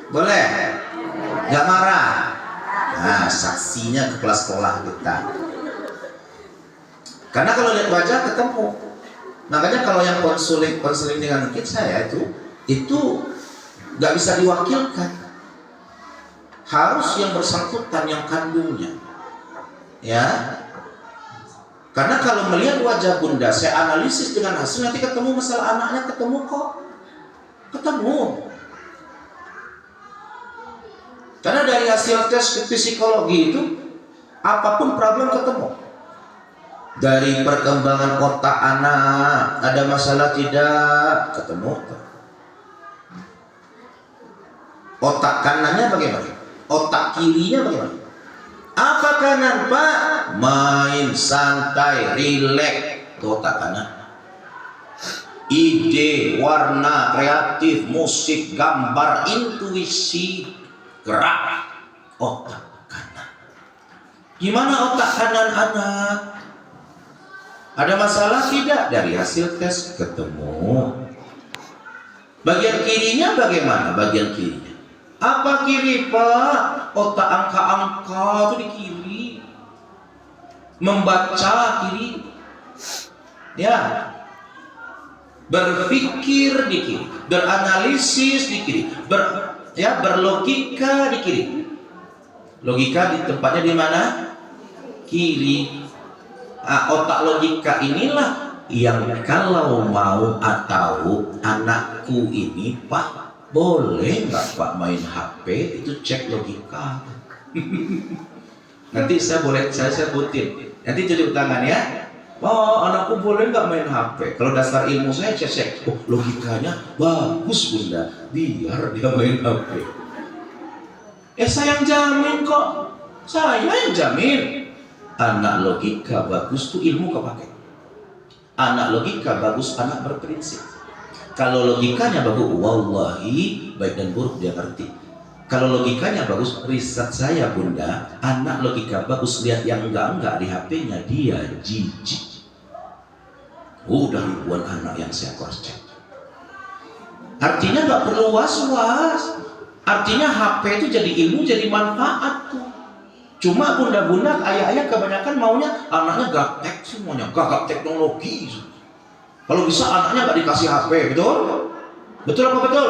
Boleh? Nggak marah? Nah, saksinya kepala sekolah kita. Karena kalau lihat wajah ketemu. Makanya kalau yang konseling dengan kids saya itu nggak bisa diwakilkan. Harus yang bersangkutan, yang kandungnya. Ya. Karena kalau melihat wajah bunda, saya analisis dengan hasil, nanti ketemu masalah anaknya, ketemu kok. Ketemu. Karena dari hasil tes psikologi itu, apapun problem ketemu. Dari perkembangan otak anak, ada masalah tidak, ketemu. Otak kanannya bagaimana? Otak kirinya bagaimana? Apa kanan pak? Main santai, rileks. Itu otak kanan. Ide, warna, kreatif, musik, gambar, intuisi, gerak. Otak kanan. Gimana otak kanan anak? Ada masalah tidak? Dari hasil tes ketemu. Bagian kirinya bagaimana? Bagian kirinya. Apa kiri pak? Otak angka-angka itu di kiri. Membaca kiri. Ya. Berpikir di kiri. Beranalisis di kiri. Berlogika di kiri. Logika di tempatnya di mana? Kiri. Nah, otak logika inilah yang kalau mau atau anakku ini pak, boleh nggak pak main HP, itu cek logika. Nanti saya sebutin, nanti tunjuk tangan ya. Oh anakku boleh nggak main HP? Kalau dasar ilmu saya cek, oh logikanya bagus bunda, biar dia main HP. Saya yang jamin kok, saya yang jamin. Anak logika bagus tuh ilmu kepake. Anak logika bagus, anak berprinsip. Kalau logikanya bagus, wallahi baik dan buruk dia ngerti. Kalau logikanya bagus, riset saya bunda, anak logika bagus lihat yang enggak di HP-nya dia jijik. Udah ribuan anak yang saya cross check. Artinya nggak perlu was-was. Artinya HP itu jadi ilmu, jadi manfaat tuh. Cuma bunda-bunda, ayah-ayah kebanyakan maunya anaknya gaptek semuanya, gagap teknologi. Kalau bisa anaknya nggak dikasih HP, betul? Betul apa betul?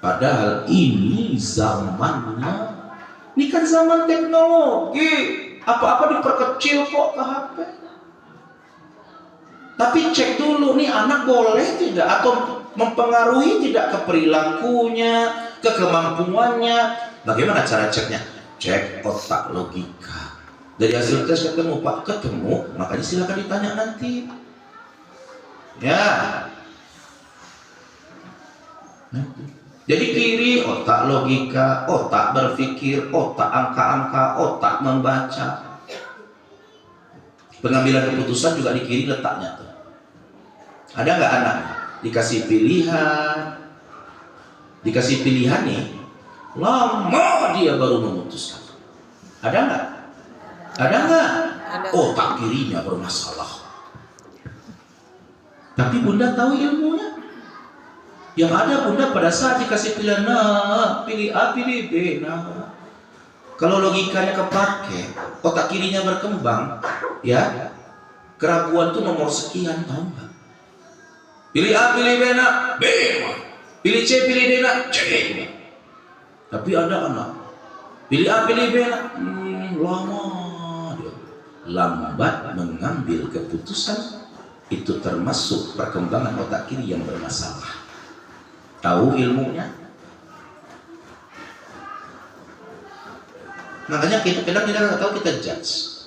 Padahal ini zamannya, ini kan zaman teknologi. Apa-apa diperkecil kok ke HP. Tapi cek dulu nih anak boleh tidak atau mempengaruhi tidak ke perilakunya, ke kemampuannya. Bagaimana cara ceknya? Cek otak logika. Dari hasil tes ketemu pak, ketemu, makanya silakan ditanya nanti. Ya. Jadi kiri otak logika, otak berpikir, otak angka-angka, otak membaca. Pengambilan keputusan juga di kiri letaknya tuh. Ada nggak anak dikasih pilihan nih, lama dia baru memutuskan. Ada nggak? Ada nggak? Otak kirinya bermasalah. Tapi bunda tahu ilmunya. Yang ada bunda pada saat dikasih pilihan, nah pilih A, pilih B, nah. Kalau logikanya kepake, otak kirinya berkembang, ya keraguan tuh nomor sekian, tahu nggak? Pilih A, pilih B, nak B, pilih C, pilih D, nak C. Tapi ada anak pilih A, pilih B, nak lama dia, lambat mengambil keputusan. Itu termasuk perkembangan otak kiri yang bermasalah. Tahu ilmunya? Makanya kadang kita nggak tahu, kita judge.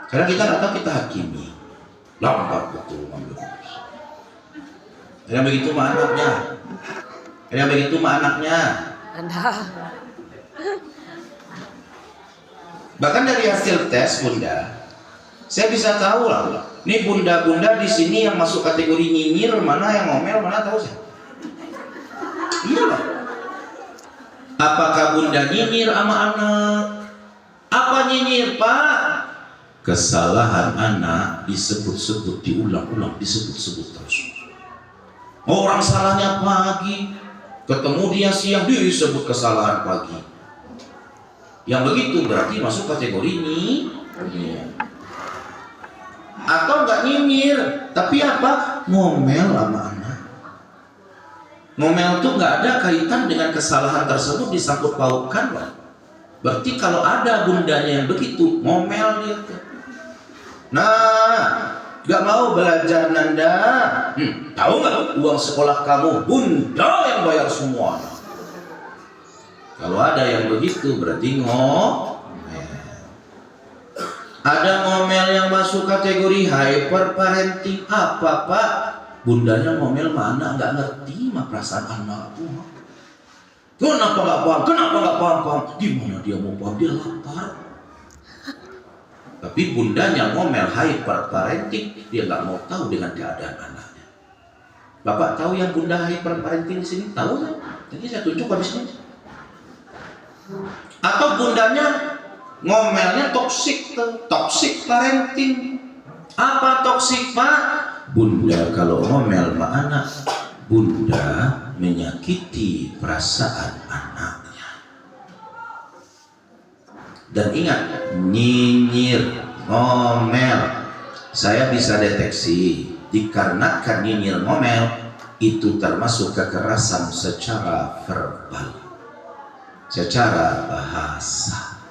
Kadang kita nggak tahu, kita hakimi. Lambat betul mengambil keputusan. Kadang begitu mah anaknya. Kadang begitu mah anaknya. Bahkan dari hasil tes bunda, saya bisa tahu lah. Ini bunda-bunda di sini yang masuk kategori nyinyir, mana yang ngomel, mana tahu saya. Iya lah. Apakah bunda nyinyir sama anak? Apa nyinyir pak? Kesalahan anak disebut-sebut, diulang-ulang, disebut-sebut terus. Orang salahnya pagi, ketemu dia siang disebut kesalahan pagi. Yang begitu berarti masuk kategori nyinyir. Atau nggak nyinyir, tapi apa? Ngomel sama anak. Ngomel tuh nggak ada kaitan dengan kesalahan tersebut disangkut pautkan, Pak. Berarti kalau ada bundanya yang begitu, ngomel dia tuh. Nah, nggak mau belajar Nanda. Tahu nggak uang sekolah kamu bunda yang bayar semuanya. Kalau ada yang begitu berarti ngomel. Ada ngomel yang masuk kategori hyperparenting. Apa Pak? Bundanya ngomel mana nggak ngerti mah perasaan anakku. Kenapa nggak paham? Kenapa nggak paham? Gimana dia mau paham? Dia lapar. Tapi bundanya ngomel hyperparenting, dia nggak mau tahu dengan keadaan anaknya. Bapak tahu yang bunda hyperparenting di sini? Tahu nggak? Nanti saya tunjuk habis ini. Atau bundanya ngomelnya toxic parenting. Apa toxic Pak? Bunda kalau ngomel sama anak, bunda menyakiti perasaan anaknya. Dan ingat, nyinyir, ngomel, saya bisa deteksi dikarenakan nyinyir ngomel itu termasuk kekerasan secara verbal, secara bahasa.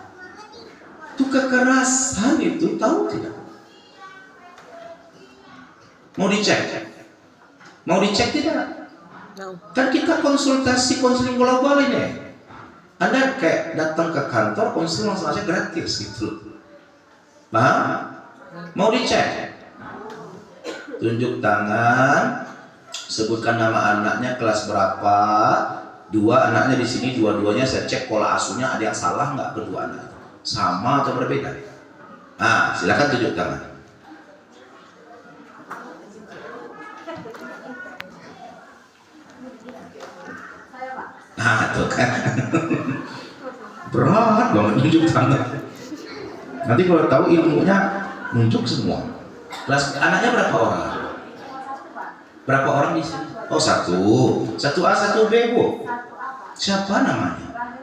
Itu kekerasan itu, tahu tidak? Mau dicek? Mau dicek tidak? No. Kan kita konsultasi konseling global ini. Anda kayak datang ke kantor konseling langsung aja gratis gitu. Paham? Mau dicek? Tunjuk tangan, sebutkan nama anaknya, kelas berapa. Dua anaknya di sini, dua-duanya saya cek pola asuhnya ada yang salah nggak berdua anak? Sama atau berbeda? Nah, silakan tunjuk tangan. Nah, tuh kan. Berat banget nunjuk tangan. Nanti kalau tahu ilmunya nunjuk semua. Kelas anaknya berapa orang? Berapa orang di sini? Oh, satu. Satu A, satu B, Bu. Siapa namanya?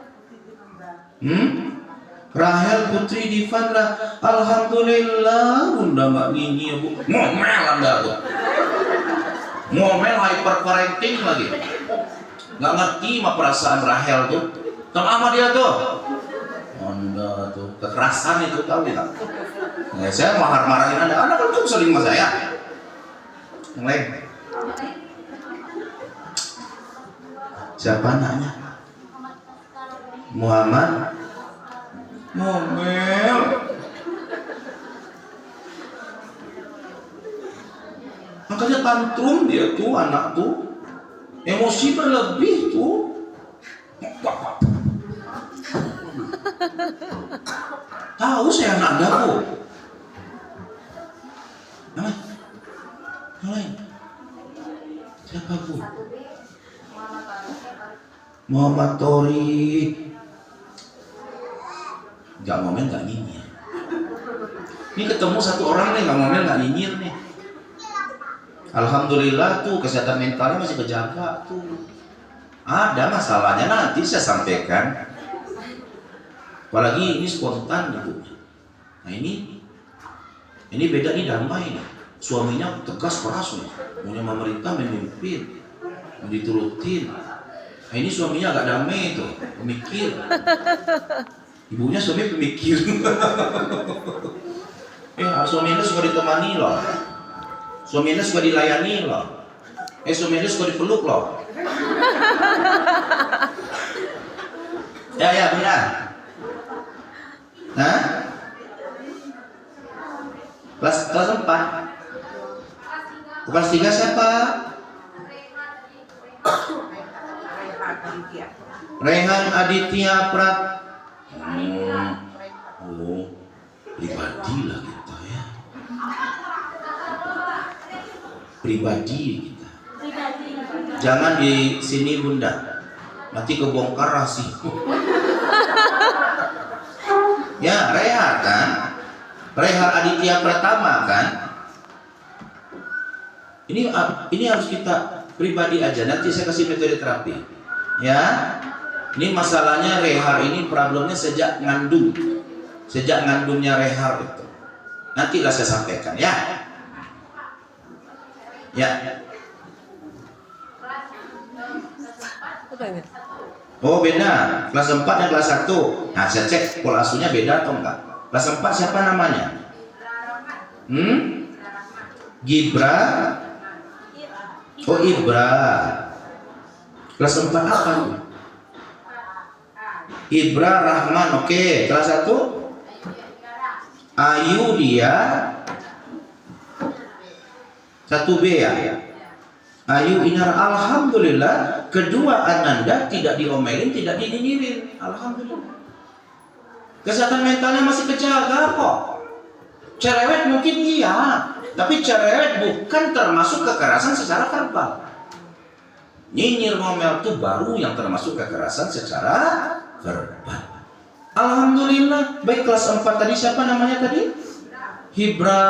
Rahel Putri Divandra. Alhamdulillah, bunda nggak nyinyir, Bu. Ngomel Anda tuh. Ngomel hyperparenting lagi. Nggak ngerti mah perasaan Rahel tuh. Sama dia tuh. Anda tuh kekerasan itu, tahu ya? Nah, saya marah-marahin Anda kan tuh sering sama saya. Yang lain. Siapa anaknya? Muhammad. Ngomel. Makanya tantrum dia tuh, anak tuh. Emosi berlebih tuh. Tahu saya anak Anda Bu. Nama? Yang lain? Siapa Bu? Muhammad Tori. Gak ngomel gak nyinyir. Ini ketemu satu orang nih gak ngomel gak nyinyir nih. Alhamdulillah tuh kesehatan mentalnya masih kejaga tuh. Ada masalahnya nanti saya sampaikan. Apalagi ini spontan gitu. Nah ini beda nih, damai nih. Suaminya tegas keras nih. Maunya memerintah, memimpin, mau diturutin. Nah ini suaminya agak damai tuh, pemikir. Ibunya suami pemikir. Suaminya suka ditemani loh. Suaminya suka dilayani loh. Suaminya suka dipeluk loh. Ya benar. Hah? Kelas 4. Kelas 3 siapa? Rehan Aditya Prat. Pribadi lah kita ya. Pribadi kita. Jangan di sini Bunda. Nanti kebongkar rahasia. Ya, Rehan kan? Rehan Aditya Pratama kan? Ini harus kita pribadi aja. Nanti saya kasih metode terapi. Ya, ini masalahnya Rehar ini problemnya sejak ngandung, sejak ngandungnya Rehar itu. Nantilah saya sampaikan ya. Ya. Oh beda, kelas 4 dan kelas 1. Nah saya cek pola asuhnya beda atau enggak. Kelas 4 siapa namanya? Gibra. Oh Ibra. Kelas 4 apa? Ibra Rahman. Oke. Kelas 1 Ayu dia 1B ya. Ayu Inar. Alhamdulillah kedua Ananda tidak diomelin, tidak dinyinyirin. Alhamdulillah. Kesehatan mentalnya masih kejaga kok. Cerewet mungkin iya, tapi cerewet bukan termasuk kekerasan secara verbal. Nyinyir ngomel itu baru yang termasuk kekerasan secara verbal. Alhamdulillah. Baik, kelas 4 tadi siapa namanya tadi? Hibra.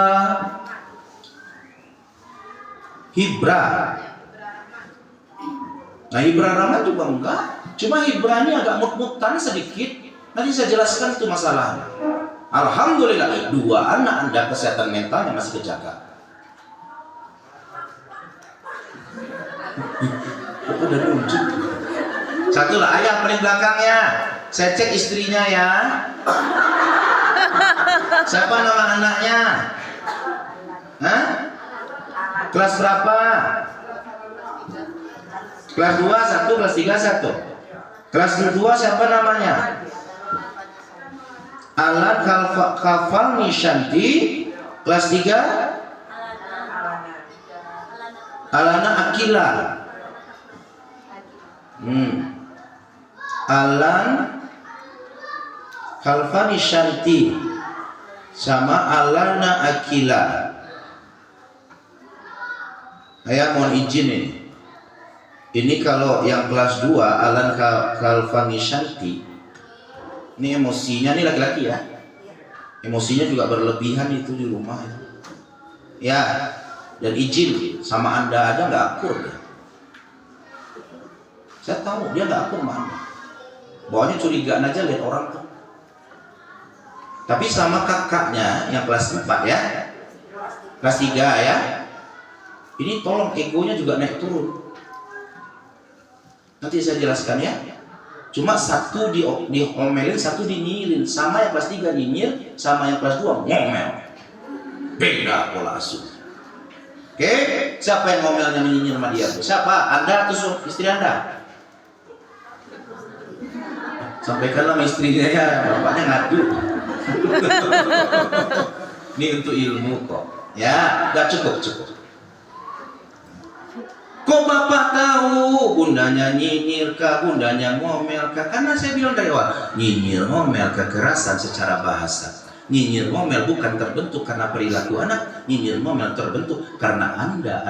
Nah Hibra Rahman juga enggak. Cuma Hibra ini agak mut-mutan sedikit. Nanti saya jelaskan itu masalahnya. Alhamdulillah dua anak Anda kesehatan mentalnya masih kejaga. Udah lucu. Satu lah ayah paling belakangnya. Saya cek istrinya ya. Siapa nama anaknya? Hah? Kelas berapa? Kelas 2 1, kelas 3 1. Kelas 2 siapa namanya? Alan Kafal Nishanti. Kelas 3 Alana Akila. Alan Khalfani Shanti sama Alana Akila. Saya mohon izin ini. Ini kalau yang kelas 2 Alan Khalfani Shanti, ini emosinya nih laki-laki ya. Emosinya juga berlebihan itu di rumah ya. Ya, dan izin sama Anda aja nggak akur ya. Saya tahu dia nggak akur sama Anda. Bawahnya curigaan aja lihat orang tuh. Tapi sama kakaknya yang kelas 4 ya, kelas 3 ya. Ini tolong egonya juga naik turun. Nanti saya jelaskan ya. Cuma satu diomelin, satu dinyirin. Sama yang kelas 3 nyinyir, sama yang kelas 2 ngomel. Beda pola asuh. Oke, siapa yang ngomelnya menyinyir sama dia? Siapa? Anda atau istri Anda? Sampaikanlah sama istrinya ya, bapaknya ngadu. Ini untuk ilmu kok. Ya, gak cukup. Kok bapak tahu bundanya nyinyir kah, bundanya ngomel kah? Karena saya bilang dari awal, nyinyir ngomel kekerasan secara bahasa. Nyinyir ngomel bukan terbentuk karena perilaku anak, nyinyir ngomel terbentuk karena Anda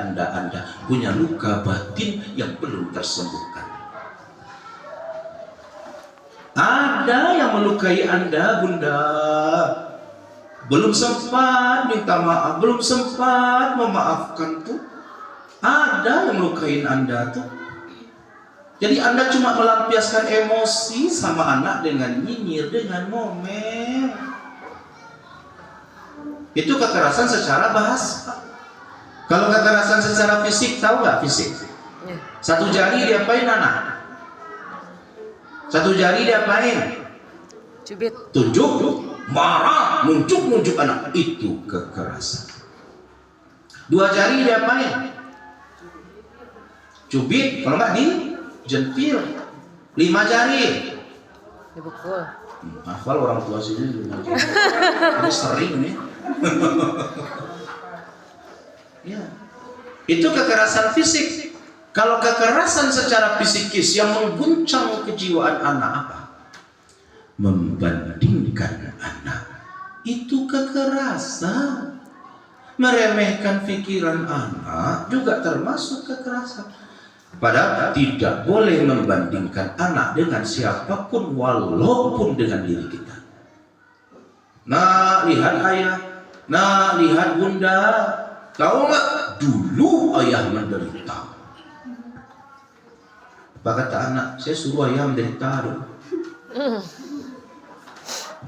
punya luka batin yang belum tersembuhkan. Ada yang melukai Anda, Bunda. Belum sempat minta maaf, belum sempat memaafkan tuh. Ada yang melukain Anda tuh. Jadi Anda cuma melampiaskan emosi sama anak dengan nyinyir, dengan ngomel. Itu kekerasan secara bahasa. Kalau kekerasan secara fisik, tahu nggak fisik? Satu jari diapain anak? Satu jari diapain? Cubit. Tunjuk, marah, nunjuk anak. Itu kekerasan. Dua jari diapain? Cubit, kalau nggak dijentil. 5 jari Dipukul. Hafal orang tua sini 5 jari. Ini sering nih. Ya. Itu kekerasan fisik. Kalau kekerasan secara psikis yang mengguncang kejiwaan anak apa? Membandingkan anak. Itu kekerasan. Meremehkan pikiran anak juga termasuk kekerasan. Padahal tidak boleh membandingkan anak dengan siapapun walaupun dengan diri kita. Nah, lihat ayah. Nah, lihat bunda. Tahu nggak? Dulu ayah menderita. Apa kata anak? Saya suruh ayam dari taruh.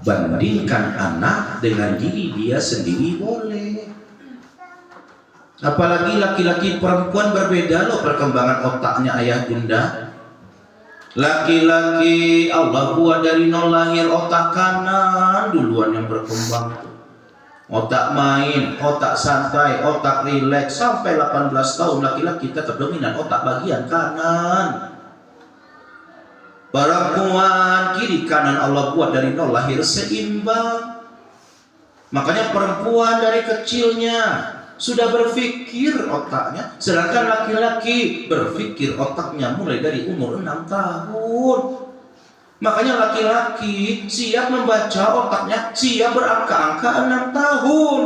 Bandingkan anak dengan diri dia sendiri boleh. Apalagi laki-laki perempuan berbeda loh perkembangan otaknya ayah bunda. Laki-laki Allah buat dari nol lahir otak kanan duluan yang berkembang. Otak main, otak santai, otak rileks. Sampai 18 tahun laki-laki tetap dominan otak bagian kanan. Perempuan kiri kanan Allah buat dari nol lahir seimbang. Makanya perempuan dari kecilnya sudah berpikir otaknya, sedangkan laki-laki berpikir otaknya mulai dari umur 6 tahun. Makanya laki-laki siap membaca otaknya, siap berangka-angka 6 tahun.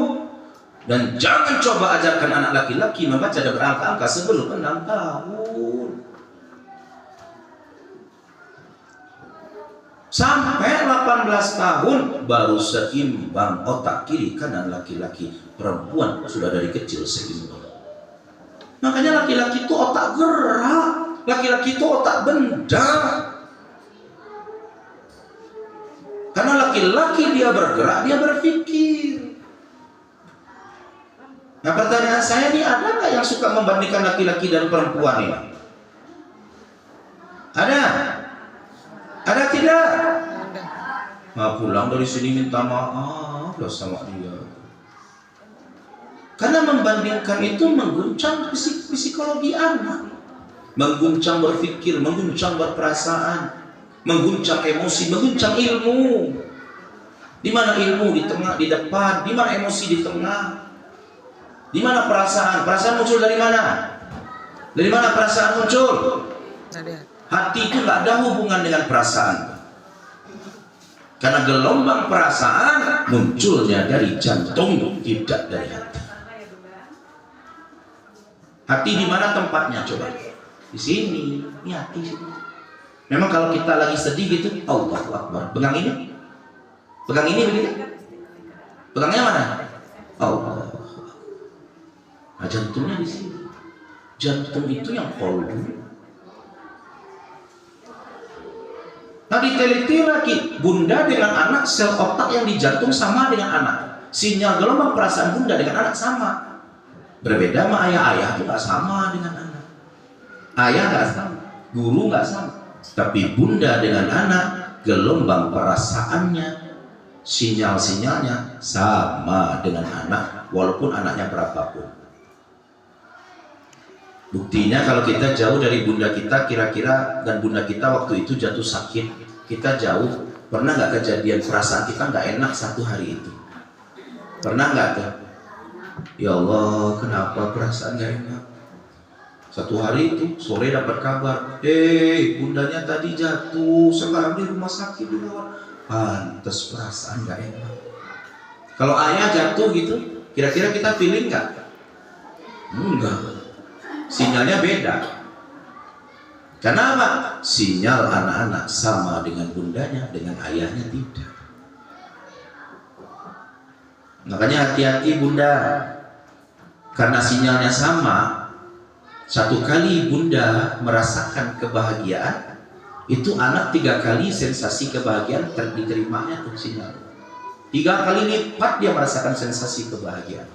Dan jangan coba ajarkan anak laki-laki membaca dan berangka-angka sebelum 6 tahun. Sampai 18 tahun baru seimbang otak kiri kanan laki-laki. Perempuan sudah dari kecil seimbang. Makanya laki-laki itu otak gerak, laki-laki itu otak benda. Karena laki-laki dia bergerak, dia berpikir. Nah pertanyaan saya ini, ada nggak yang suka membandingkan laki-laki dan perempuan ini? Ada? Ada tidak? Nah, pulang dari sini minta maaf loh sama dia. Karena membandingkan itu mengguncang psikologi anak, mengguncang berpikir, mengguncang berperasaan, mengguncang emosi, mengguncang ilmu. Di mana ilmu di tengah, di depan, di mana emosi di tengah, di mana perasaan? Perasaan muncul dari mana? Dari mana perasaan muncul? Hati itu nggak ada hubungan dengan perasaan. Karena gelombang perasaan munculnya dari jantung, tidak dari hati. Hati di mana tempatnya coba? Di sini, ini hati sini. Memang kalau kita lagi sedih gitu, Allahu Akbar. Pegang ini begini. Pegangnya mana? Allah. Nah, jantungnya di sini. Jantung itu yang kolbu. Nah diteliti lagi, bunda dengan anak, sel otak yang di jantung sama dengan anak. Sinyal gelombang perasaan bunda dengan anak sama. Berbeda sama ayah itu nggak sama dengan anak. Ayah nggak sama, guru nggak sama. Tapi bunda dengan anak, gelombang perasaannya, sinyal-sinyalnya sama dengan anak, walaupun anaknya berapapun. Buktinya kalau kita jauh dari bunda kita, kira-kira dan bunda kita waktu itu jatuh sakit, kita jauh, pernah nggak kejadian perasaan kita nggak enak satu hari itu? Pernah nggak tuh? Ya Allah, kenapa perasaan nggak enak? Satu hari itu sore dapat kabar, bundanya tadi jatuh, sekarang di rumah sakit dirawat. Pantes perasaan nggak enak. Kalau ayah jatuh gitu, kira-kira kita feeling nggak? Enggak. Sinyalnya beda. Kenapa? Sinyal anak-anak sama dengan bundanya, dengan ayahnya tidak. Makanya hati-hati bunda, karena sinyalnya sama. Satu kali bunda merasakan kebahagiaan, itu anak 3 kali sensasi kebahagiaan diterimanya tuh sinyal. 3 kali lipat dia merasakan sensasi kebahagiaan.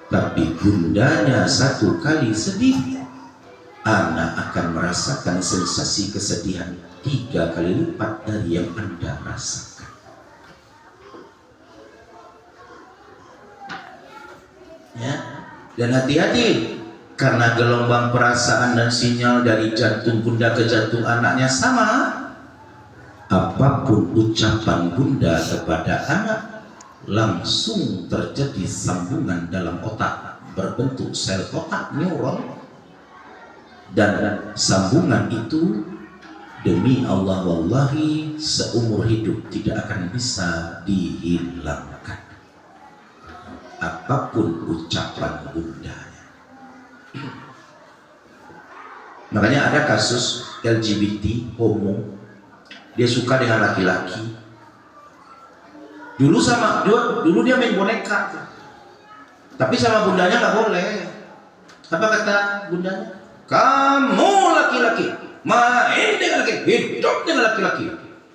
Tapi bundanya 1 kali sedih, anak akan merasakan sensasi kesedihan 3 kali lipat dari yang Anda rasakan. Ya, dan hati-hati karena gelombang perasaan dan sinyal dari jantung bunda ke jantung anaknya sama. Apapun ucapan bunda kepada anak, langsung terjadi sambungan dalam otak berbentuk sel otak neuron, dan sambungan itu demi Allah wallahi seumur hidup tidak akan bisa dihilangkan apapun ucapan bundanya. Makanya ada kasus LGBT homo, dia suka dengan laki-laki. Dulu dia main boneka, tapi sama bundanya nggak boleh. Apa kata bundanya? Kamu laki-laki main dengan laki, hidup dengan laki-laki.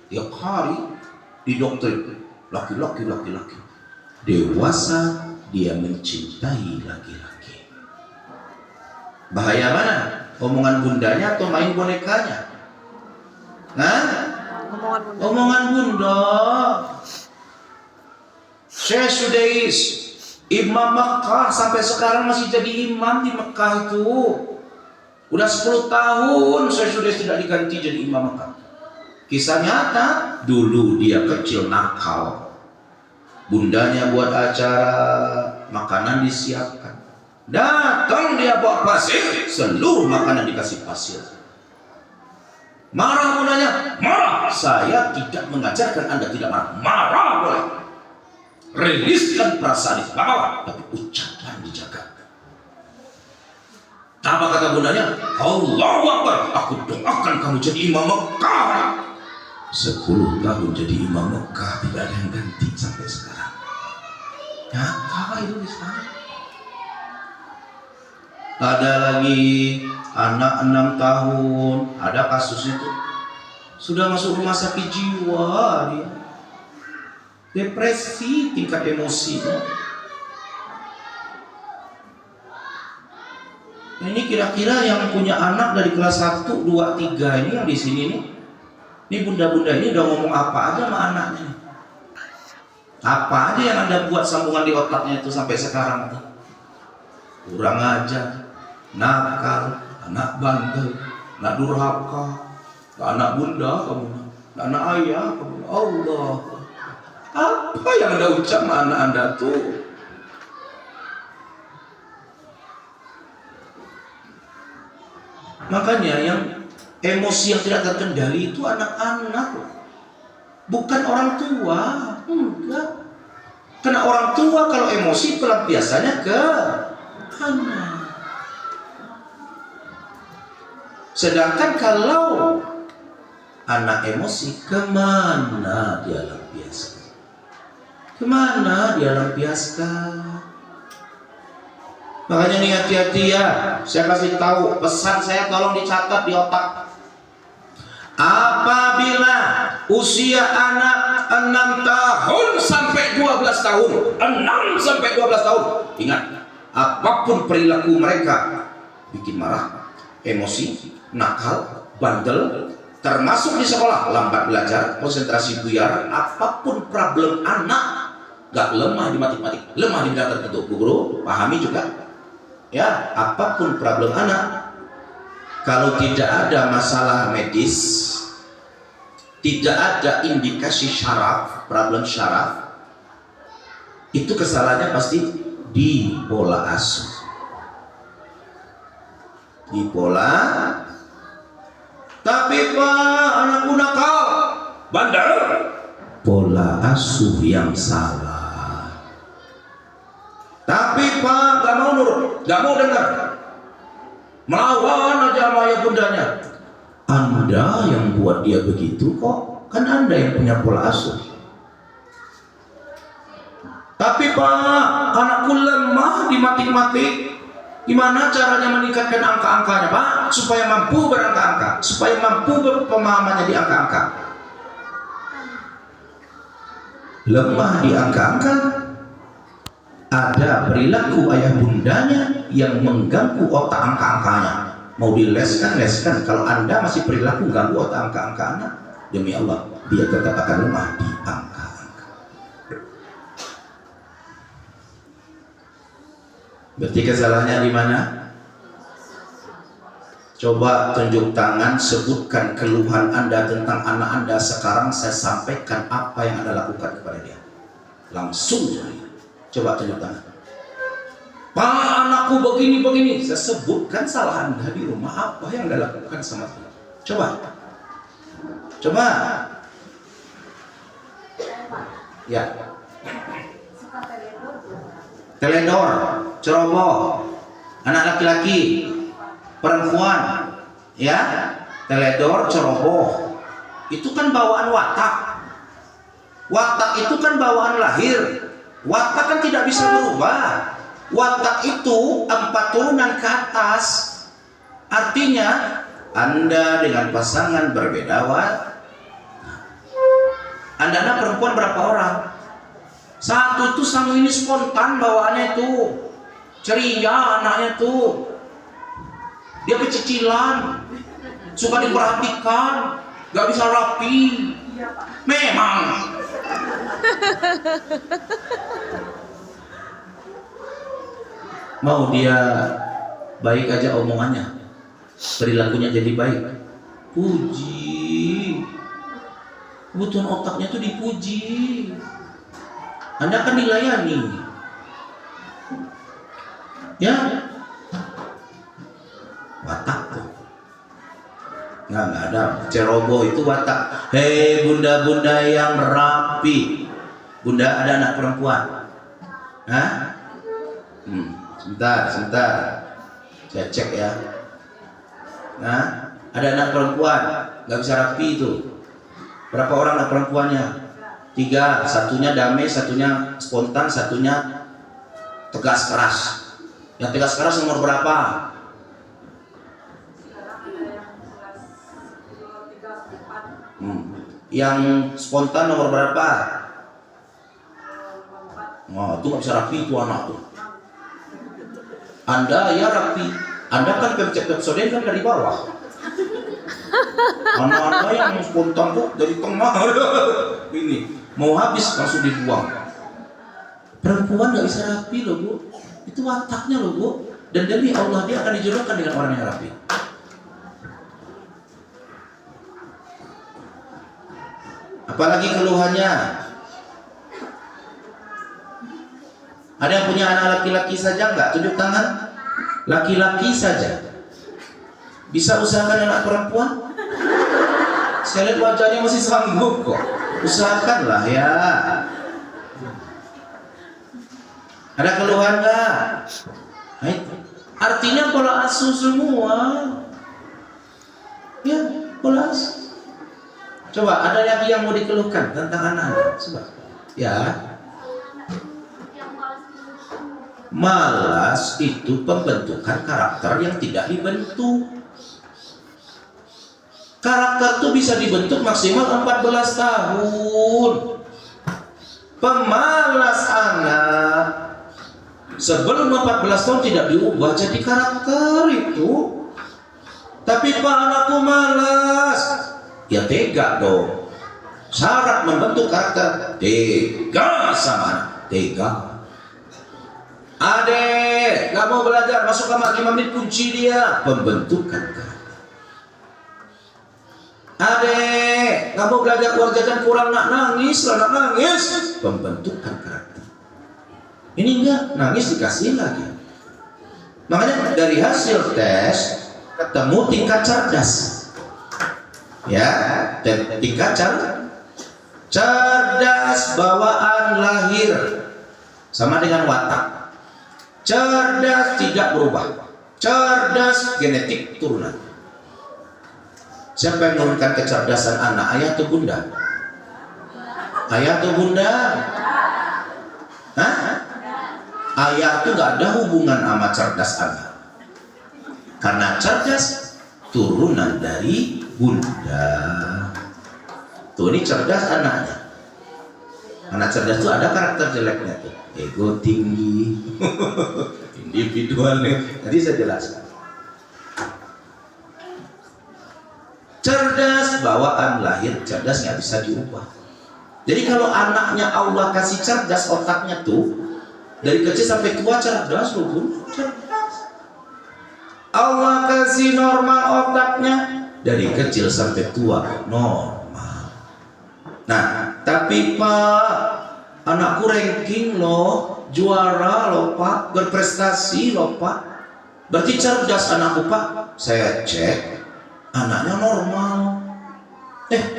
Tiap hari didoktrin laki-laki. Dewasa dia mencintai laki-laki. Bahaya mana? Omongan bundanya atau main bonekanya? Nah, omongan bunda. Syekh Sudais, Imam Mekah, sampai sekarang masih jadi imam di Mekah itu. Udah 10 tahun Syekh Sudais tidak diganti jadi imam Mekah. Kisah nyata, dulu dia kecil nakal. Bundanya buat acara, makanan disiapkan. Datang dia bawa pasir, seluruh makanan dikasih pasir. Marah bundanya, marah. Saya tidak mengajarkan Anda tidak marah. Marah boleh. Riliskan perasaan itu, gak apa-apa, tapi ucapan dijaga. Apa kata bundanya? Allahu Akbar, aku doakan kamu jadi imam Mekah. 10 tahun jadi imam Mekah, tidak ada yang ganti sampai sekarang. Nyata itu di sana. Ada lagi anak 6 tahun, ada kasus itu. Sudah masuk rumah sakit jiwa dia. Depresi, tingkat emosinya. Ini kira-kira yang punya anak dari kelas 1, 2, 3 ini yang di sini nih. Ini bunda-bunda ini udah ngomong apa aja sama anaknya nih. Apa aja yang Anda buat sambungan di otaknya itu sampai sekarang tuh. Kurang ajar, nakal, anak bandel, anak durhaka, anak bunda kamu, anak ayah kamu. Allah, apa yang Anda ucap sama anak Anda tuh? Makanya yang emosi yang tidak terkendali itu anak-anak, bukan orang tua. Enggak. Karena orang tua kalau emosi pelampiasannya ke anak. Sedangkan kalau anak emosi, kemana dia lampiaskan? Kemana dia lampiaskan? Makanya nih hati-hati ya. Saya kasih tahu, pesan saya tolong dicatat di otak. Apabila usia anak 6 tahun sampai 12 tahun, 6 sampai 12 tahun, ingat, apapun perilaku mereka bikin marah, emosi, nakal, bandel, termasuk di sekolah, lambat belajar, konsentrasi buyar, apapun problem anak, gak lemah di matematik, lemah di bidang tertentu. Bu Guru pahami juga. Ya, apapun problem anak, kalau tidak ada masalah medis, tidak ada indikasi syaraf, problem syaraf, itu kesalahannya pasti di pola asuh. Di pola. Tapi Pak, anakku nakal, bandel, pola asuh yang salah. Tapi Pak, gak mau nurut, gak mau dengar, melawan aja sama ayah bundanya. Anda yang buat dia begitu kok, kan Anda yang punya pola asuh. Tapi Pak, anakku lemah di matik-matik. Gimana caranya meningkatkan angka-angkanya Pak? Supaya mampu berangka-angka, supaya mampu berpemahamannya di angka-angka. Lemah di angka-angka, ada perilaku ayah bundanya yang mengganggu otak angka-angkanya. Mau dileskan. Kalau Anda masih perilaku ganggu otak angka-angka anak, demi Allah dia tetap akan lemah di angka-angka. Berarti kesalahannya di mana? Coba tunjuk tangan, sebutkan keluhan Anda tentang anak Anda. Sekarang saya sampaikan apa yang Anda lakukan kepada dia. Langsung saja. Coba tunjuk tangan. Pak, anakku begini. Saya sebutkan salah Anda di rumah, apa yang Anda lakukan sama dia. Coba. Ya. Teledor, ceroboh, anak laki-laki, perempuan, ya. Teledor, ceroboh. Itu kan bawaan watak. Watak itu kan bawaan lahir. Watak kan tidak bisa berubah. Watak itu 4 turunan ke atas. Artinya Anda dengan pasangan berbeda Anda anak perempuan berapa orang? Satu tuh sama ini spontan bawaannya tuh, ceria anaknya tuh, dia pecicilan, suka diperhatikan, gak bisa rapi. Memang. Mau dia baik aja omongannya, perilakunya jadi baik, puji. Kebutuhan otaknya tuh dipuji. Anda kan dilayani, ya. Watak tuh nggak ada. Ceroboh itu watak. Hei bunda-bunda yang rapi, bunda ada anak perempuan? Hah? Sebentar, saya cek ya. Nah, ada anak perempuan nggak bisa rapi itu. Berapa orang anak perempuannya? 3, satunya damai, satunya spontan, satunya tegas keras. Yang tegas keras nomor berapa? Yang spontan nomor berapa? Oh, itu nggak bisa rapi itu anak tuh. Anda ya rapi. Anda kan Pepsodent kan dari bawah. Anak-anak yang spontan tuh dari tengah. Ini mau habis langsung dibuang. Perempuan nggak bisa rapi loh bu. Itu wataknya loh bu. Dan demi Allah dia akan dijodohkan dengan orang yang rapi. Apalagi keluhannya. Ada yang punya anak laki-laki saja nggak? Tunjuk tangan. Laki-laki saja. Bisa usahakan anak perempuan? Saya lihat wajahnya masih sanggup kok. Usahakanlah ya. Ada keluhan nggak? Artinya pola asuh semua. Ya, pola asuh. Coba ada lagi yang mau dikeluhkan tentang anak-anak? Coba. Ya. Malas itu pembentukan karakter yang tidak dibentuk. Karakter itu bisa dibentuk maksimal 14 tahun. Pemalas anak sebelum 14 tahun tidak diubah jadi karakter itu. Tapi Pak, anakku malas. Ya tega dong. Syarat membentuk karakter tega sama anak. Tega. Adek, gak mau belajar, masuk kamar 5 menit kunci dia. Pembentukan karakter. Adek, gak mau belajar uang jajan kurang, nak nangis. Pembentukan karakter. Ini enggak, nangis dikasih lagi. Makanya dari hasil tes ketemu tingkat cerdas. Ya, tingkat cerdas bawaan lahir sama dengan watak. Cerdas tidak berubah. Cerdas genetik turunan. Siapa yang menurunkan kecerdasan anak? Ayah atau bunda? Ayah atau bunda? Hah? Ayah itu gak ada hubungan sama cerdas anak. Karena cerdas turunan dari bunda. Tuh ini cerdas anaknya. Anak cerdas itu ada karakter jeleknya tuh. Ego tinggi, individual nih. Nanti saya jelaskan. Cerdas bawaan lahir, cerdas nggak bisa diubah. Jadi kalau anaknya Allah kasih cerdas otaknya tuh dari kecil sampai tua cerdas loh bun, cerdas. Allah kasih normal otaknya dari kecil sampai tua normal. Nah, tapi Pak, anakku ranking loh, juara loh Pak, berprestasi loh Pak. Berarti cerdas anakku Pak. Saya cek, anaknya normal.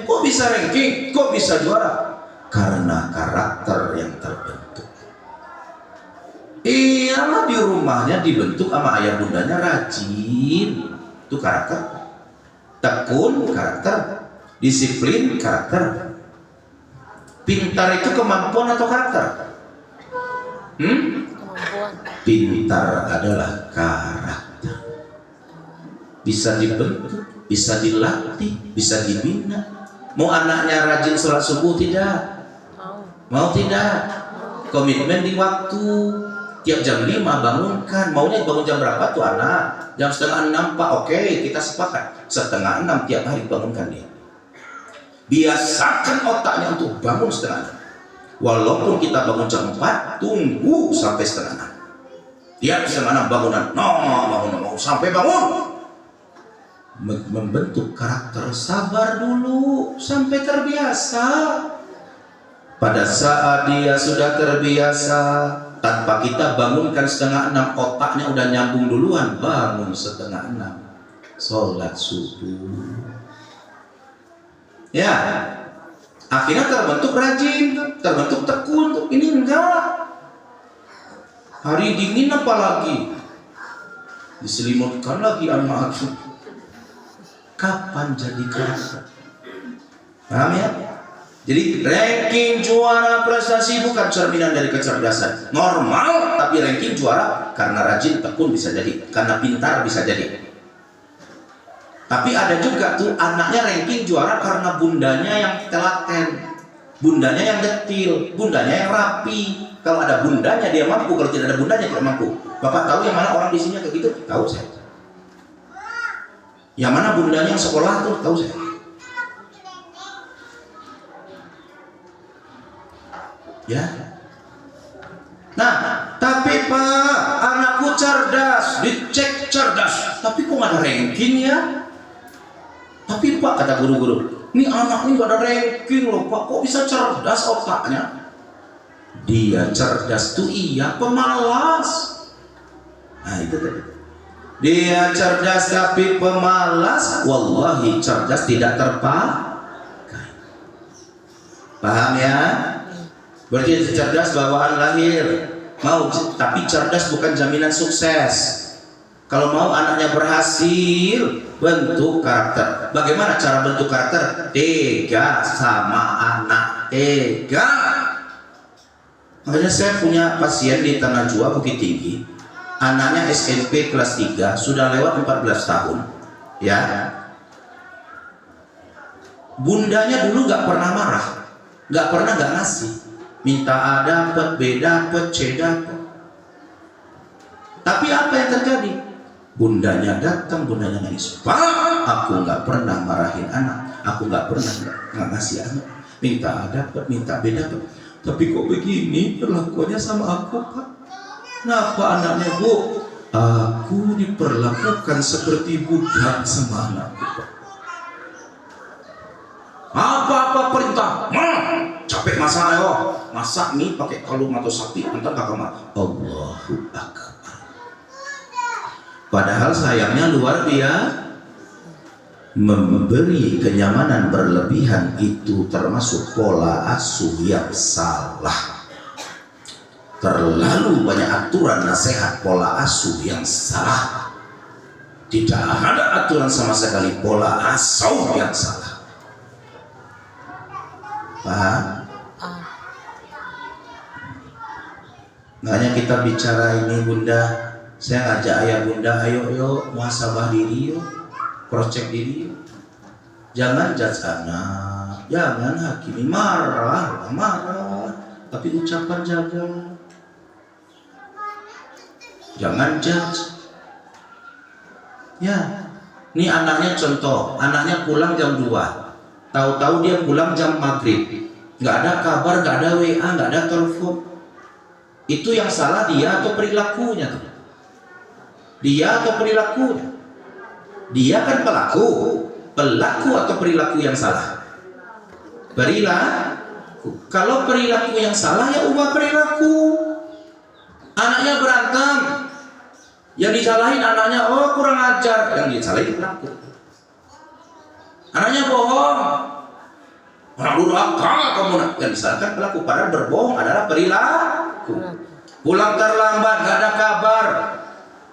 Kok bisa ranking? Kok bisa juara? Karena karakter yang terbentuk. Iyalah di rumahnya dibentuk sama ayah bundanya rajin. Itu karakter. Tekun karakter. Disiplin karakter. Pintar itu kemampuan atau karakter? Kemampuan. Pintar adalah karakter. Bisa dibentuk, bisa dilatih, bisa dibina. Mau anaknya rajin sholat subuh tidak? Mau tidak? Komitmen di waktu, tiap jam 5 bangunkan. Maunya bangun jam berapa tuh anak? Jam setengah 6 Pak. Oke, kita sepakat setengah 6 tiap hari bangunkan dia. Biasakan otaknya untuk bangun setengah 6. Walaupun kita bangun jam 4, tunggu sampai setengah 6. Tiap setengah 6 bangunan, bangun sampai bangun. Membentuk karakter, sabar dulu sampai terbiasa. Pada saat dia sudah terbiasa, tanpa kita bangunkan setengah 6, otaknya udah nyambung duluan. Bangun setengah 6, sholat subuh. Ya, akhirnya terbentuk rajin, terbentuk tekun. Ini enggak. Hari dingin apalagi diselimutkan lagi anak aku. Kapan jadi karakter? Paham ya? Jadi ranking juara prestasi bukan cerminan dari kecerdasan. Normal, tapi ranking juara karena rajin, tekun bisa jadi, karena pintar bisa jadi. Tapi ada juga tuh anaknya ranking juara karena bundanya yang telaten, bundanya yang detil, bundanya yang rapi. Kalau ada bundanya dia mampu, kalau tidak ada bundanya tidak mampu. Bapak tahu yang mana orang di sini kayak gitu? Tahu saya. Yang mana bundanya yang sekolah tuh? Tahu saya. Ya. Nah, tapi Pak, anakku cerdas, dicek cerdas, tapi kok nggak ada ranking ya? Tapi Pak, kata guru-guru, ini anak ini nggak ada ranking loh Pak, kok bisa cerdas otaknya? Dia cerdas tuh iya, pemalas. Nah itu tadi. Dia cerdas tapi pemalas. Wallahi cerdas tidak terpakai. Paham ya? Berarti cerdas bawaan lahir. Mau, tapi cerdas bukan jaminan sukses. Kalau mau anaknya berhasil, bentuk karakter. Bagaimana cara bentuk karakter? Tega sama anak, tega. Makanya saya punya pasien di Tanah Jua, Bukit Tinggi. Anaknya SMP kelas 3, sudah lewat 14 tahun. Ya. Bundanya dulu gak pernah marah, gak pernah gak ngasih. Minta A dapat, B dapat, C dapat. Tapi apa yang terjadi? Bundanya datang, bundanya nangis. Pak, aku gak pernah marahin anak, aku gak pernah gak ngasih anak. Minta A dapat, minta B dapat. Tapi kok begini perlakuannya sama aku Pak? Kenapa anaknya Bu? Aku diperlakukan seperti budak sama anakku Pak. Apa-apa perintah, capek masak yo, masak mie pakai kalung atau sapi, entar kakak mah Allahu Akbar. Padahal sayangnya luar biasa. Memberi kenyamanan berlebihan itu termasuk pola asuh yang salah. Terlalu banyak aturan nasihat pola asuh yang salah. Tidak ada aturan sama sekali pola asuh yang salah. Paham? Makanya kita bicara ini Bunda, saya ngajak ayah Bunda, ayo yuk muhasabah diri yuk, cross-check diri yuk. Jangan judge anak, jangan hakimi, marah, tapi ucapan jaga. Jangan judge. Ya, ini anaknya contoh, anaknya pulang jam 2, tahu-tahu dia pulang jam maghrib, nggak ada kabar, nggak ada WA, nggak ada telepon. Itu yang salah dia atau perilakunya tuh? Dia atau perilakunya? Dia kan pelaku atau perilaku yang salah? Perilaku. Kalau perilaku yang salah ya ubah perilaku. Anaknya berantem, yang disalahin anaknya, oh kurang ajar, yang disalahin perilaku. Anaknya bohong, orang durhaka kamu, yang disalahkan pelaku. Padahal berbohong adalah perilaku. Pulang terlambat, gak ada kabar,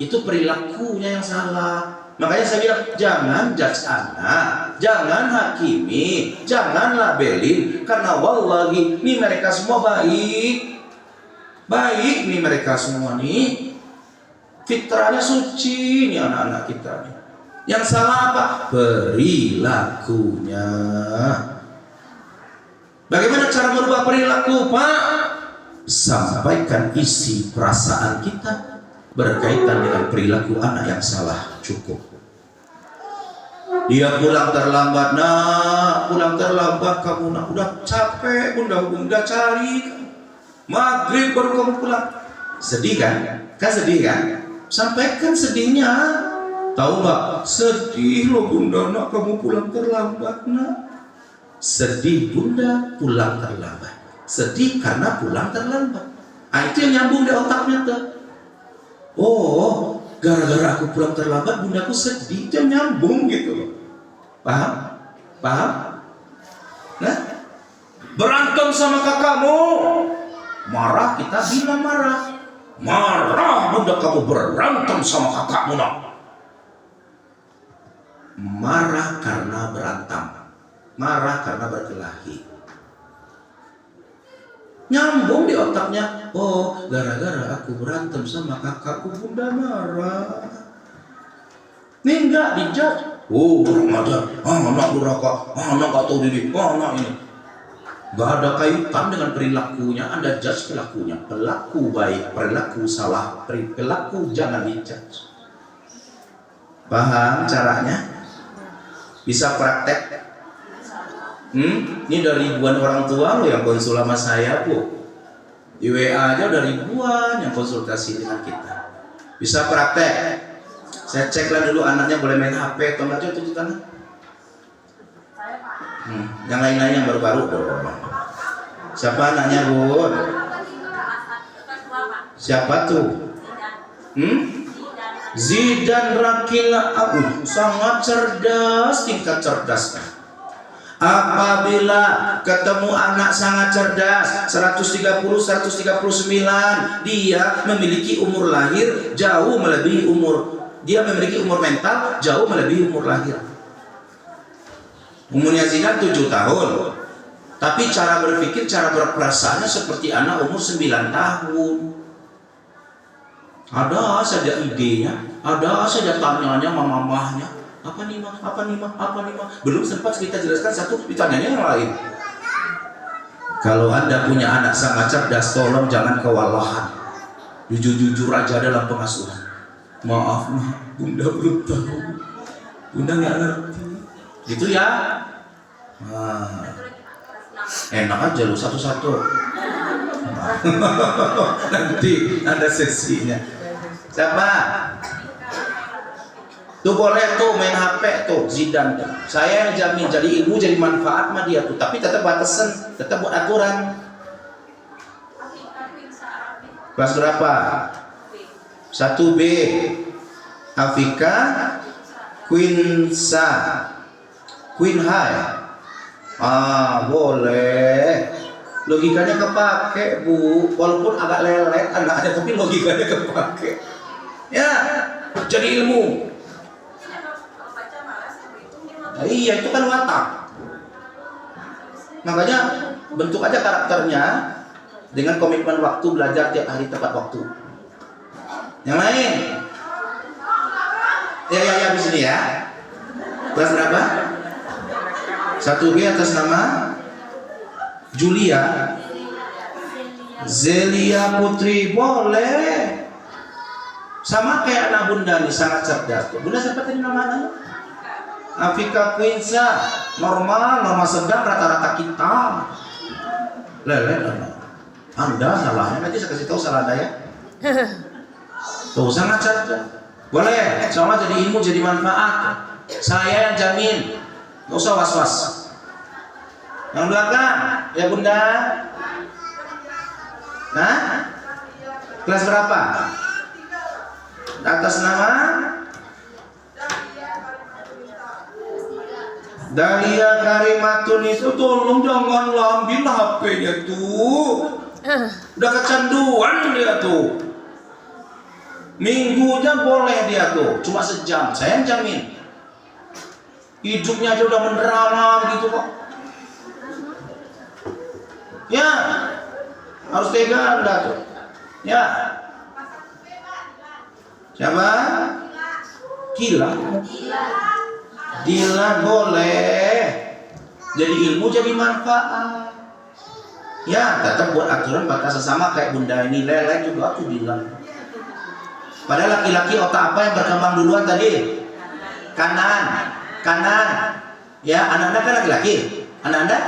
itu perilakunya yang salah. Makanya saya bilang jangan judge anak, jangan hakimi, jangan labelin, karena wallahi ini mereka semua baik nih, mereka semua nih fitrahnya suci nih, anak-anak kita nih. Yang salah apa? Perilakunya. Bagaimana cara merubah perilaku, Pak? Sampaikan isi perasaan kita berkaitan dengan perilaku anak yang salah, cukup. Dia pulang terlambat, nak, pulang terlambat kamu, nak, udah capek bunda cari, maghrib baru kamu pulang. Sedih kan? Kan sedih kan? Sampaikan sedihnya. Tahu nggak? Sedih loh bunda, nak, kamu pulang terlambat, nak. Sedih bunda pulang terlambat. Sedih karena pulang terlambat. Itu yang nyambung di otaknya tuh. Oh, gara-gara aku pulang terlambat, bundaku sedih. Itu yang nyambung gitu loh. Paham? Paham? Nah, berantem sama kakakmu, marah, kita bilang marah. Marah bunda kamu berantem sama kakakmu, nak. Marah karena berantem, marah karena berkelahi. Nyambung di otaknya. Oh, gara-gara aku berantem sama kakakku, bunda marah. Ini enggak dijudge. Oh, orang aja, anak durhaka, anak gak tahu diri, anak ini. Gak ada kaitan dengan perilakunya. Anda judge pelakunya. Pelaku baik, perilaku salah, perilaku jangan dijudge. Paham caranya? Bisa praktek? Ini dari ribuan orang tua lo yang konsul sama saya, Bu. Di WA aja udah ribuan yang konsultasi dengan kita. Bisa praktek? Saya ceklah dulu anaknya boleh main HP atau enggak, tuh tangan. Yang lain-lain yang baru-baru dong. Siapa anaknya, Bu? Siapa tuh? Zidan Rakila Abu, sangat cerdas, tingkat cerdasnya. Apabila ketemu anak sangat cerdas 130, 139, dia memiliki umur lahir jauh melebihi umur, dia memiliki umur mental jauh melebihi umur lahir. Umurnya Zidan 7 tahun, tapi cara berpikir, cara berperasaannya seperti anak umur 9 tahun. Ada saja idenya, ada saja tanyanya sama mamahnya. Apa nih mah? Apa nih mah? Apa nih mah? Belum sempat kita jelaskan satu, ditanyanya yang lain. Kalau Anda punya anak sangat cerdas, tolong jangan kewalahan. Jujur-jujur aja dalam pengasuhan. Maaf, bunda belum tahu. Bunda nggak ngerti. Gitu ya. Enak aja lu satu-satu. Nanti ada sesinya. Siapa? Tuh boleh tuh main HP tuh Zidan. Saya yang jamin, jadi ilmu jadi manfaat mah dia tuh, tapi tetap batasan, tetap buat aturan. Kelas berapa? 1B. Afika Quinsa Queen High. Boleh. Logikanya kepake, Bu. Walaupun agak lelet anaknya, tapi logikanya kepake. Ya, jadi ilmu. Nah, iya, itu kan watak. Makanya bentuk aja karakternya dengan komitmen waktu, belajar tiap hari tepat waktu. Yang lain? Ya di sini ya. Kelas berapa? 1B atas nama Julia. Zelia Putri, boleh. Sama kayak anak bunda nih, sangat cerdas. Bunda siapa tadi namanya? Afika Quinsa, normal sedang rata-rata kita. Lele, Anda salahnya nanti saya kasih tahu salah Anda ya. Tuh sangat cerdas. Boleh, sama jadi ilmu, jadi manfaat. Saya yang jamin, nggak usah was-was. Yang belakang, ya bunda. Nah, kelas berapa? Atas nama Dahlia Karimatun. Itu tolong jangan ambil HP-nya tuh. Udah kecanduan dia tuh. Minggunya boleh dia tuh, cuma sejam. Saya yang jamin. Hidupnya aja udah menderama gitu kok. Ya, harus tega Anda tuh. Ya. Siapa? Kilat. Dilan boleh. Jadi ilmu jadi manfaat. Ya, tetap buat aturan batas sesama kayak bunda ini lele juga aku bilang. Padahal laki-laki otak apa yang berkembang duluan tadi? Kanan. Ya, anak-anak kan laki-laki. Anak-anak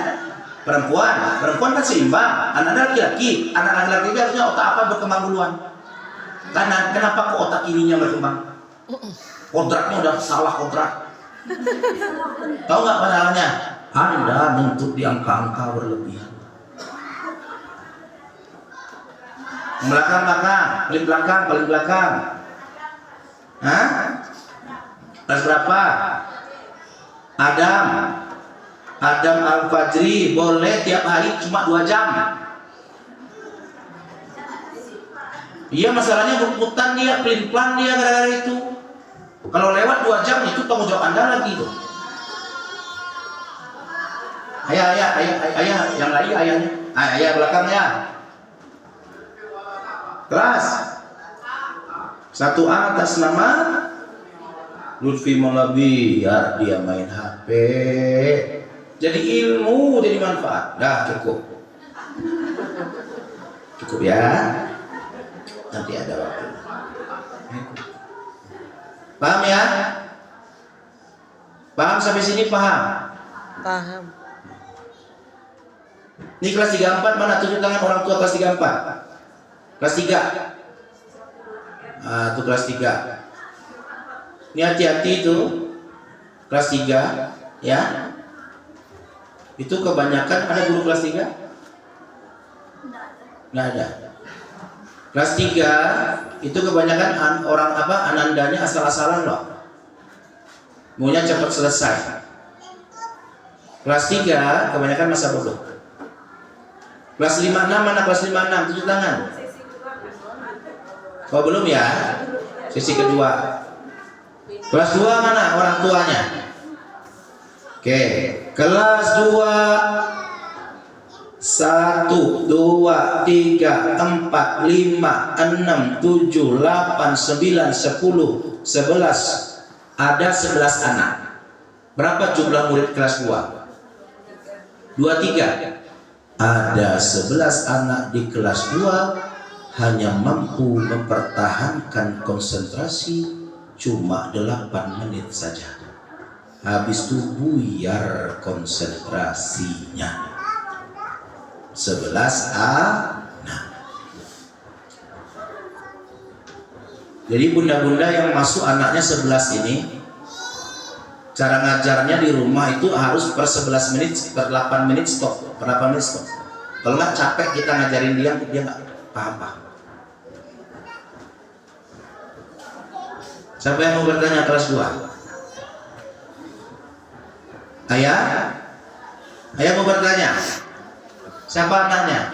perempuan. Perempuan kan seimbang. Anak-anak laki-laki. Anak laki-laki harusnya otak apa berkembang duluan? Kanan. Kenapa kok otak kirinya berkembang? Kodratnya udah salah kodrat. Tahu nggak masalahnya? Anda nuntut di angka-angka berlebihan. Paling belakang. Hah? Kelas berapa? Adam Al-Fajri boleh tiap hari cuma 2 jam. Iya, masalahnya berputar dia, pelin-pelan dia gara-gara itu. Kalau lewat 2 jam itu tanggung jawab Anda lagi tuh. Ayah, yang lain ayahnya. Ayah belakangnya. Kelas 1A atas nama Lutfi Maulabi, biar dia main HP. Jadi ilmu, jadi manfaat. Dah cukup ya. Nanti ada waktu. Paham ya? Paham sampai sini paham? Paham. Ini kelas 34 mana? Tunjuk tangan orang tua kelas 34. Kelas 3. Itu kelas 3. Ini hati-hati itu. Kelas 3 ya. Itu kebanyakan ada guru kelas 3? Nggak ada. Kelas 3 itu kebanyakan orang anandanya asal-asalan loh. Maunya cepat selesai. Kelas 3 kebanyakan masa bodoh. Kelas 56 mana? Kelas 56 tunjuk tangan. Oh belum ya? Sesi kedua. Kelas 2 mana orang tuanya? Oke, kelas 2 1, 2, 3, 4, 5, 6, 7, 8, 9, 10, 11. Ada 11 anak. Berapa jumlah murid kelas 2? 23. Ada 11 anak di kelas 2 hanya mampu mempertahankan konsentrasi cuma 8 menit saja. Habis itu buyar konsentrasinya. 11 anak. Jadi bunda-bunda yang masuk anaknya 11 ini, cara ngajarnya di rumah itu harus per 11 menit, per 8 menit stop, per 8 menit stop. Kalau nggak capek kita ngajarin dia nggak paham. Siapa yang mau bertanya kelas 2? Ayah mau bertanya. Siapa anaknya?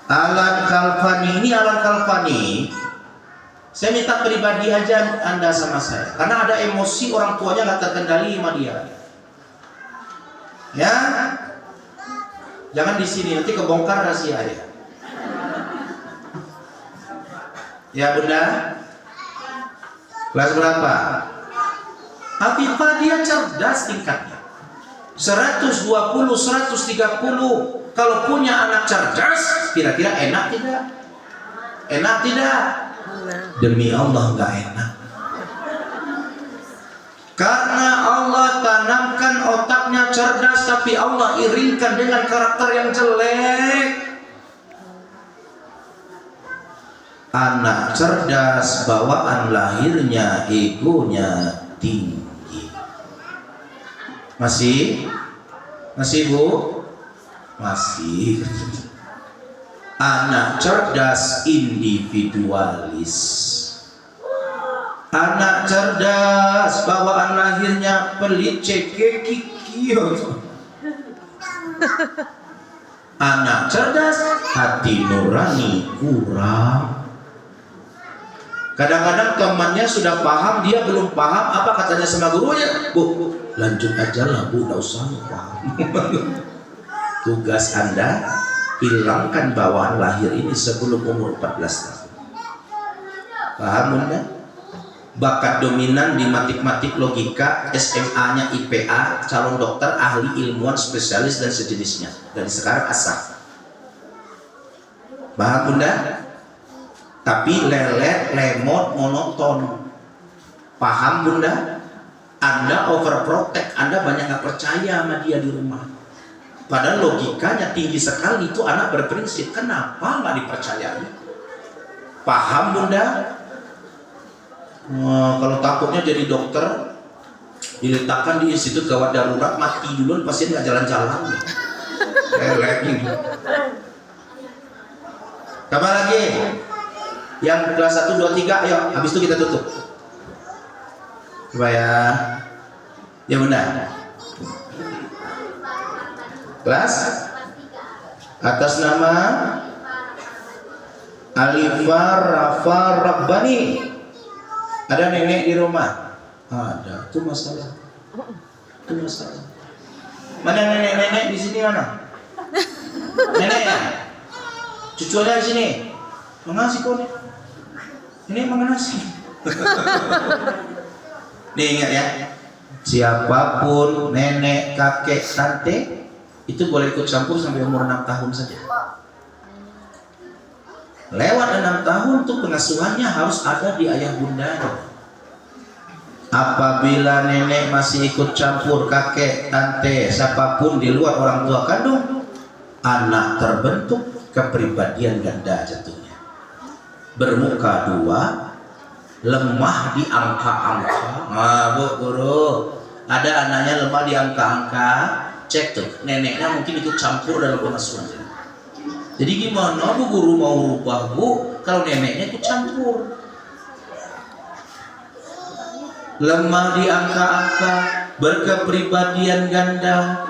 Alan Kalfani. Ini Alan Kalfani. Saya minta pribadi aja Anda sama saya, karena ada emosi orang tuanya nggak terkendali sama dia. Ya, jangan di sini nanti kebongkar rahasia ya. Ya bunda, kelas berapa? Afifah dia cerdas tingkatnya 120, 130. Kalau punya anak cerdas, kira-kira enak tidak? Enak tidak? Demi Allah nggak enak. Karena Allah tanamkan otaknya cerdas, tapi Allah iringkan dengan karakter yang jelek. Anak cerdas, bawaan lahirnya egonya tinggi. Masih Bu? Masih. Anak cerdas individualis. Anak cerdas, bawaan lahirnya pelit, cekek, kikir. Anak cerdas, hati nurani kurang. Kadang-kadang temannya sudah paham, dia belum paham. Apa katanya sama gurunya? Bu, lanjut aja lah Bu, nggak usah paham. Tugas Anda, hilangkan bawaan lahir ini sebelum umur 14 tahun. Paham Bunda? Bakat dominan di matematik logika, SMA-nya IPA, calon dokter, ahli ilmuwan, spesialis dan sejenisnya. Dari sekarang asal. Paham Bunda? Tapi lelet, lemot, monoton. Paham Bunda? Anda overprotect, Anda banyak nggak percaya sama dia di rumah. Padahal logikanya tinggi sekali, itu anak berprinsip. Kenapa nggak dipercayai? Paham Bunda? Kalau takutnya jadi dokter, diletakkan di institut gawat darurat, mati duluan, pasien nggak jalan-jalan. Kapan lagi? Yang kelas 1, 2, 3, ayo, habis itu kita tutup. Supaya ya Bunda. Kelas atas nama Alifah Rafa Rabbani. Ada nenek di rumah? Ada. Itu masalah. Itu masalah. Mana nenek-nenek di sini mana? Nenek ya? Cucunya di sini. Mengasih kau nih. Ini mengasih. Nih ingat ya. Siapapun nenek, kakek, tante itu boleh ikut campur sampai umur 6 tahun saja. Lewat 6 tahun tuh pengasuhannya harus ada di ayah bundanya. Apabila nenek masih ikut campur, kakek, tante, siapapun di luar orang tua kandung, anak terbentuk kepribadian ganda jatuhnya. Bermuka dua, lemah di angka-angka. Nah, Bu Guru, ada anaknya lemah di angka-angka, cek tuh, neneknya mungkin ikut campur dalam pengasuhan. Jadi gimana Bu Guru mau rubah Bu kalau neneknya ikut campur? Lemah di angka-angka, berkepribadian ganda,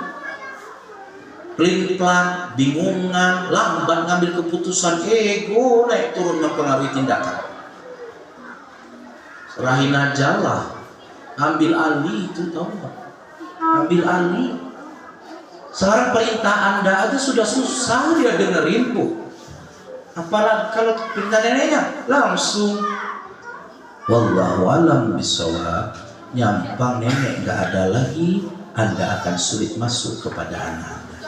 pelin-pelan, bingungan, lambat ngambil keputusan, ego naik turun mempengaruhi tindakan. Serahin aja lah, ambil alih itu, tahu nggak? Ambil alih. Sekarang perintah Anda aja sudah susah dia dengerin Bu. Apalagi kalau perintah neneknya langsung. Wallahu alam bisawab. Nyampang nenek nggak ada lagi, Anda akan sulit masuk kepada anak Anda.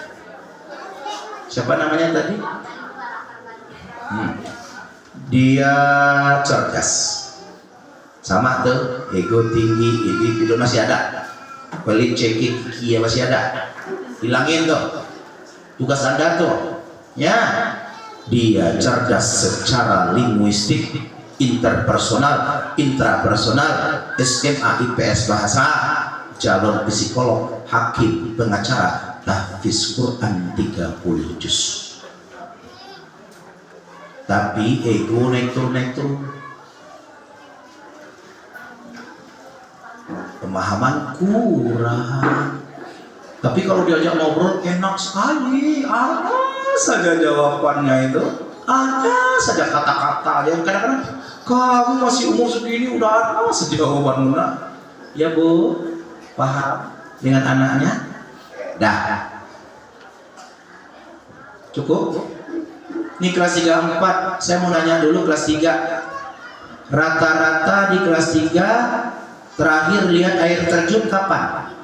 Siapa namanya tadi? Dia cerdas. Sama tuh, ego tinggi, individu masih ada. Pelit, cekik, kiki masih ada. Hilangin tuh tugas Anda tuh ya. Dia cerdas secara linguistik, interpersonal, intrapersonal, SMA IPS bahasa, calon psikolog, hakim, pengacara, tahfiz Quran 30 juz. Tapi ego naik turun, pemahaman kurang. Tapi kalau diajak ngobrol enak sekali, ada saja jawabannya itu, ada saja kata-kata yang kadang-kadang kamu masih umur segini udah ada saja jawabannya. Ya Bu, paham dengan anaknya? Dah, cukup. Ini kelas 3 4. Saya mau nanya dulu kelas 3. Rata-rata di kelas 3 terakhir lihat air terjun kapan?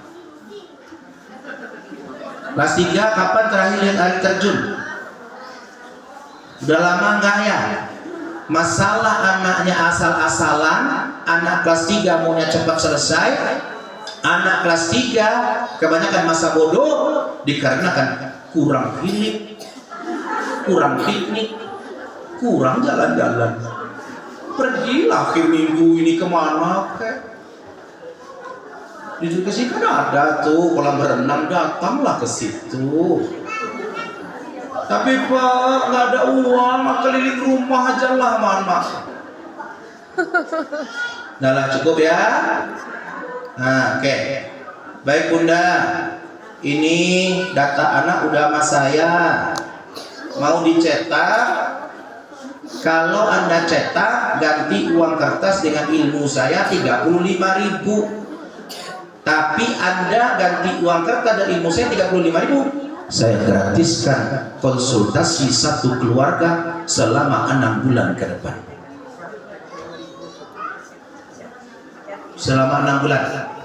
Kelas 3 kapan terakhir lihat air terjun? Udah lama enggak ya? Masalah anaknya asal-asalan, anak kelas 3 maunya cepat selesai, anak kelas 3 kebanyakan masa bodoh dikarenakan kurang pilih, kurang piknik, kurang jalan-jalan. Pergilah akhir minggu ini kemana kek? Di situ kan ada tuh kolam berenang, datanglah ke situ. Tapi Pak nggak ada uang, keliling rumah aja lah, mama. Nah lah, cukup ya. Nah, oke. Baik Bunda, ini data anak udah sama saya. Mau dicetak? Kalau Anda cetak, ganti uang kertas dengan ilmu saya 35.000. Tapi Anda ganti uang kertas dan ilmu saya 35.000. Saya gratiskan konsultasi satu keluarga selama 6 bulan ke depan. selama 6 bulan.